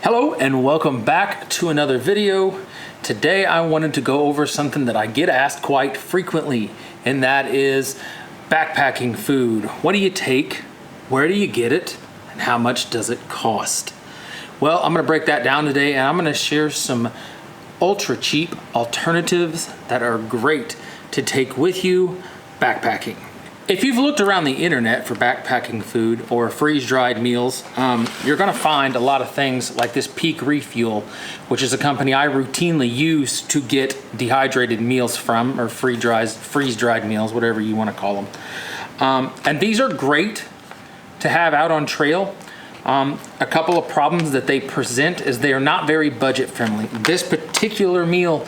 Hello and welcome back to another video. Today I wanted to go over something that I get asked quite frequently, and that is backpacking food. What do you take? Where do you get it? And how much does it cost? Well, I'm going to break that down today, and I'm going to share some ultra cheap alternatives that are great to take with you backpacking. If you've looked around the internet for backpacking food or freeze-dried meals, you're gonna find a lot of things like this Peak Refuel, which is a company I routinely use to get dehydrated meals from, or freeze-dried meals, whatever you wanna call them. And these are great to have out on trail. A couple of problems that they present is they are not very budget friendly. This particular meal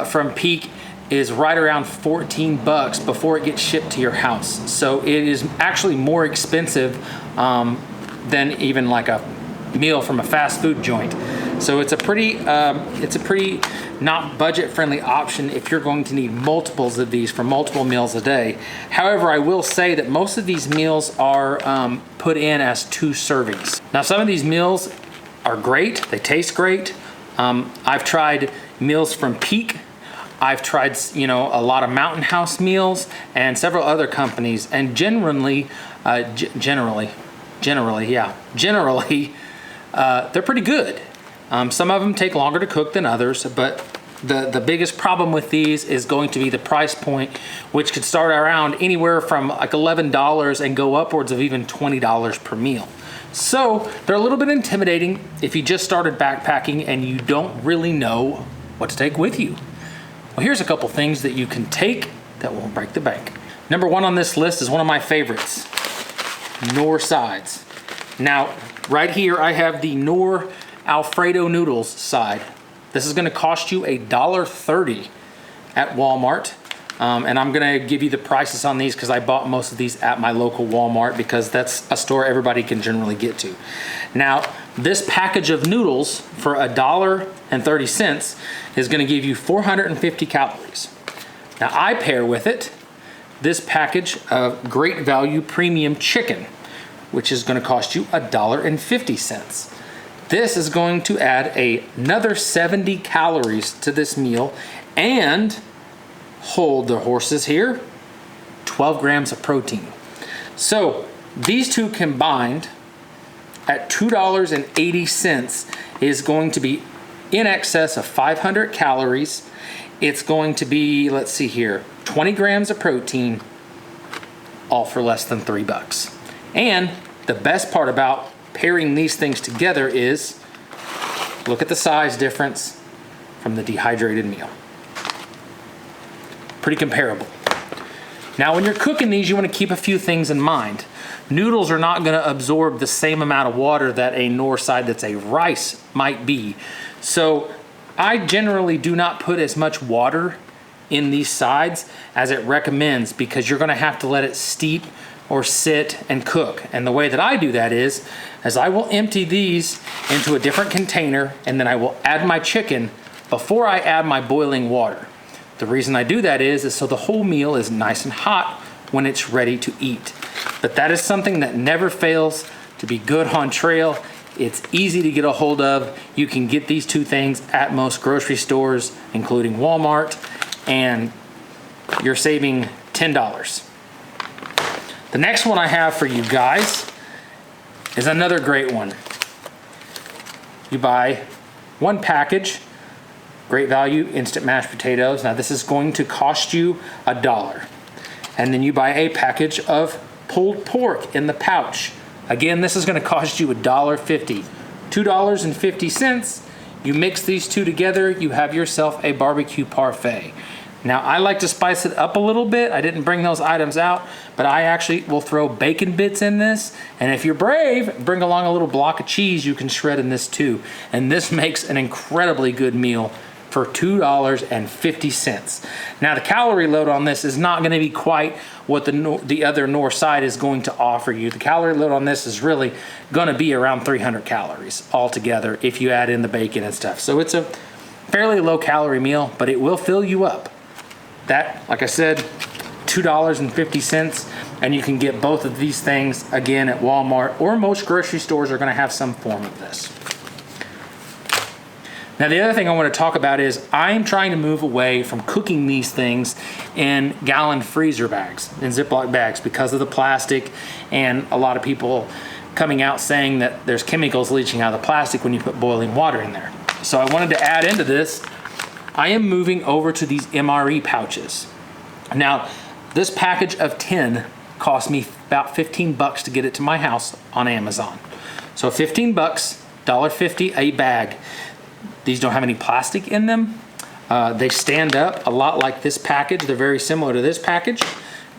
from Peak is right around 14 bucks before it gets shipped to your house. So it is actually more expensive than even like a meal from a fast food joint. So it's a pretty not budget friendly option if you're going to need multiples of these for multiple meals a day. However, I will say that most of these meals are put in as 2 servings. Now, some of these meals are great, they taste great. I've tried meals from Peak. I've tried, a lot of Mountain House meals and several other companies, and generally, they're pretty good. Some of them take longer to cook than others, but the biggest problem with these is going to be the price point, which could start around anywhere from like $11 and go upwards of even $20 per meal. So they're a little bit intimidating if you just started backpacking and you don't really know what to take with you. Well, here's a couple things that you can take that won't break the bank. Number 1 on this list is one of my favorites, Knorr sides. Now, right here I have the Knorr Alfredo noodles side. This is gonna cost you $1.30 at Walmart. And I'm gonna give you the prices on these because I bought most of these at my local Walmart because that's a store everybody can generally get to. Now, this package of noodles for $1.30 is gonna give you 450 calories. Now, I pair with it this package of Great Value Premium Chicken, which is gonna cost you $1.50. This is going to add another 70 calories to this meal, and hold the horses here, 12 grams of protein. So these two combined at $2.80 is going to be in excess of 500 calories. It's going to be, let's see here, 20 grams of protein, all for less than $3. And the best part about pairing these things together is, look at the size difference from the dehydrated meal. Pretty comparable. Now, when you're cooking these, you want to keep a few things in mind. Noodles are not going to absorb the same amount of water that a Knorr side that's a rice might be. So I generally do not put as much water in these sides as it recommends, because you're going to have to let it steep or sit and cook. And the way that I do that is I will empty these into a different container, and then I will add my chicken before I add my boiling water. The reason I do that is so the whole meal is nice and hot when it's ready to eat. But that is something that never fails to be good on trail. It's easy to get a hold of. You can get these 2 things at most grocery stores, including Walmart, and you're saving $10. The next one I have for you guys is another great one. You buy 1 package, Great Value instant mashed potatoes. Now, this is going to cost you $1. And then you buy a package of pulled pork in the pouch. Again, this is going to cost you $1.50. $2.50. You mix these 2 together, you have yourself a barbecue parfait. Now, I like to spice it up a little bit. I didn't bring those items out, but I actually will throw bacon bits in this. And if you're brave, bring along a little block of cheese you can shred in this too. And this makes an incredibly good meal for $2.50. Now, the calorie load on this is not going to be quite what the other Knorr side is going to offer you. The calorie load on this is really going to be around 300 calories altogether if you add in the bacon and stuff. So it's a fairly low calorie meal, but it will fill you up. That, like I said, $2.50, and you can get both of these things again at Walmart, or most grocery stores are going to have some form of this. Now, the other thing I want to talk about is I'm trying to move away from cooking these things in gallon freezer bags, in Ziploc bags, because of the plastic, and a lot of people coming out saying that there's chemicals leaching out of the plastic when you put boiling water in there. So I wanted to add into this, I am moving over to these MRE pouches. Now, this package of 10 cost me about 15 bucks to get it to my house on Amazon. So 15 bucks, $1.50 a bag. These don't have any plastic in them. They stand up a lot like this package. They're very similar to this package.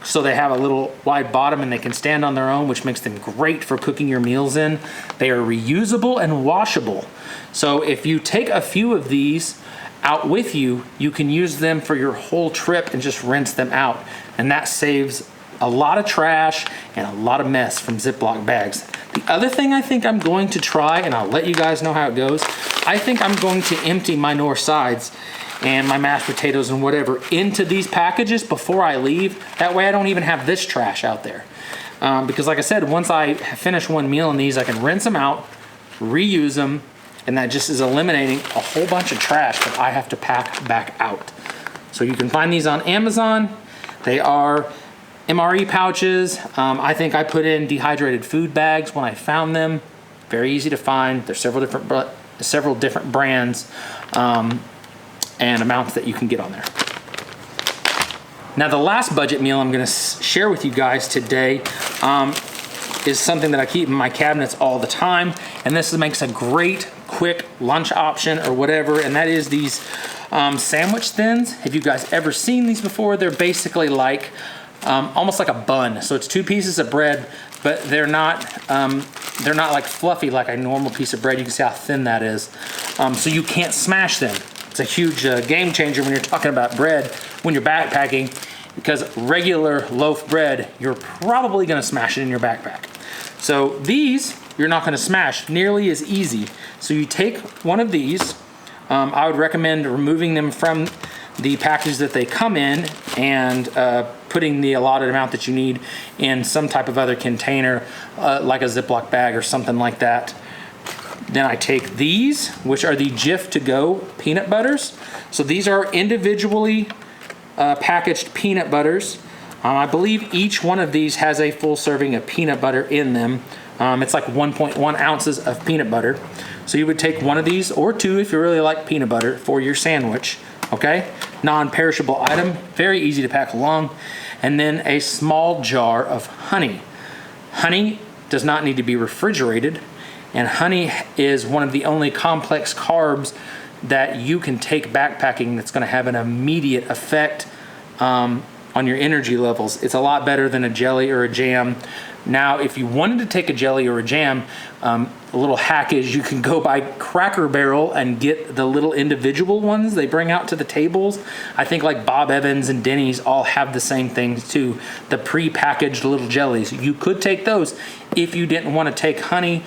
So they have a little wide bottom and they can stand on their own, which makes them great for cooking your meals in. They are reusable and washable. So if you take a few of these out with you, you can use them for your whole trip and just rinse them out. And that saves a lot of trash and a lot of mess from Ziploc bags. The other thing I think I'm going to try, and I'll let you guys know how it goes, I think I'm going to empty my North Sides and my mashed potatoes and whatever into these packages before I leave. That way I don't even have this trash out there. Because like I said, once I finish one meal in these, I can rinse them out, reuse them, and that just is eliminating a whole bunch of trash that I have to pack back out. So you can find these on Amazon. They are MRE pouches. I think I put in dehydrated food bags when I found them. Very easy to find. There's several different brands and amounts that you can get on there. Now, the last budget meal I'm going to share with you guys today is something that I keep in my cabinets all the time, and this makes a great quick lunch option or whatever, and that is these sandwich thins. Have you guys ever seen these before? They're basically like almost like a bun. So it's two pieces of bread, but they're not like fluffy like a normal piece of bread. You can see how thin that is. So you can't smash them. It's a huge game changer when you're talking about bread when you're backpacking, because regular loaf bread, you're probably gonna smash it in your backpack. So these, you're not gonna smash nearly as easy. So you take one of these, I would recommend removing them from the package that they come in and putting the allotted amount that you need in some type of other container, like a Ziploc bag or something like that. Then I take these, which are the Jif to go peanut butters. So these are individually packaged peanut butters. I believe each one of these has a full serving of peanut butter in them. It's like 1.1 ounces of peanut butter. So you would take one of these, or two if you really like peanut butter, for your sandwich. Okay, non-perishable item, very easy to pack along. And then a small jar of honey. Honey does not need to be refrigerated, and honey is one of the only complex carbs that you can take backpacking that's going to have an immediate effect on your energy levels. It's a lot better than a jelly or a jam. Now, if you wanted to take a jelly or a jam, a little hack is you can go by Cracker Barrel and get the little individual ones they bring out to the tables. I think like Bob Evans and Denny's all have the same things too, the pre-packaged little jellies. You could take those if you didn't want to take honey.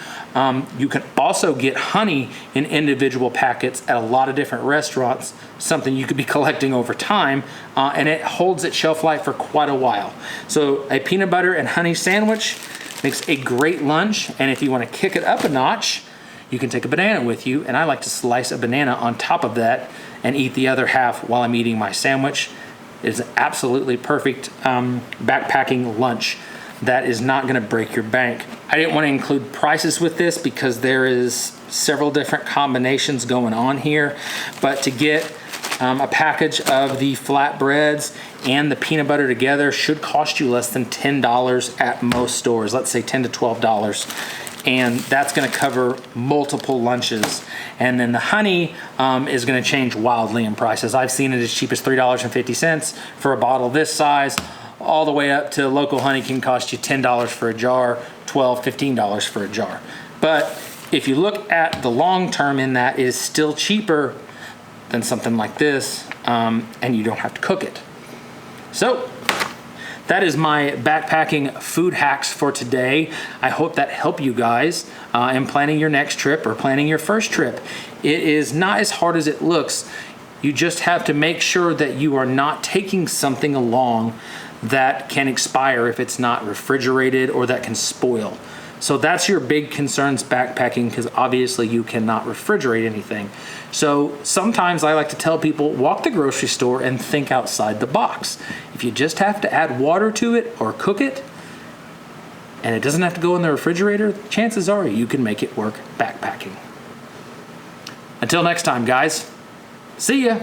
You can also get honey in individual packets at a lot of different restaurants, something you could be collecting over time, and it holds its shelf life for quite a while. So a peanut butter and honey sandwich makes a great lunch, and if you want to kick it up a notch, you can take a banana with you, and I like to slice a banana on top of that and eat the other half while I'm eating my sandwich. It's an absolutely perfect backpacking lunch that is not going to break your bank. I didn't want to include prices with this because there is several different combinations going on here, but to get a package of the flatbreads and the peanut butter together should cost you less than $10 at most stores. Let's say $10 to $12. And that's going to cover multiple lunches. And then the honey is going to change wildly in prices. I've seen it as cheap as $3.50 for a bottle this size, all the way up to local honey can cost you $10 for a jar, $12, $15 for a jar. But if you look at the long term in that, it is still cheaper than something like this, and you don't have to cook it. So that is my backpacking food hacks for today. I hope that help you guys in planning your next trip or planning your first trip. It is not as hard as it looks. You just have to make sure that you are not taking something along that can expire if it's not refrigerated or that can spoil. So that's your big concerns backpacking, because obviously you cannot refrigerate anything. So sometimes I like to tell people, walk the grocery store and think outside the box. If you just have to add water to it or cook it, and it doesn't have to go in the refrigerator, chances are you can make it work backpacking. Until next time, guys, see ya.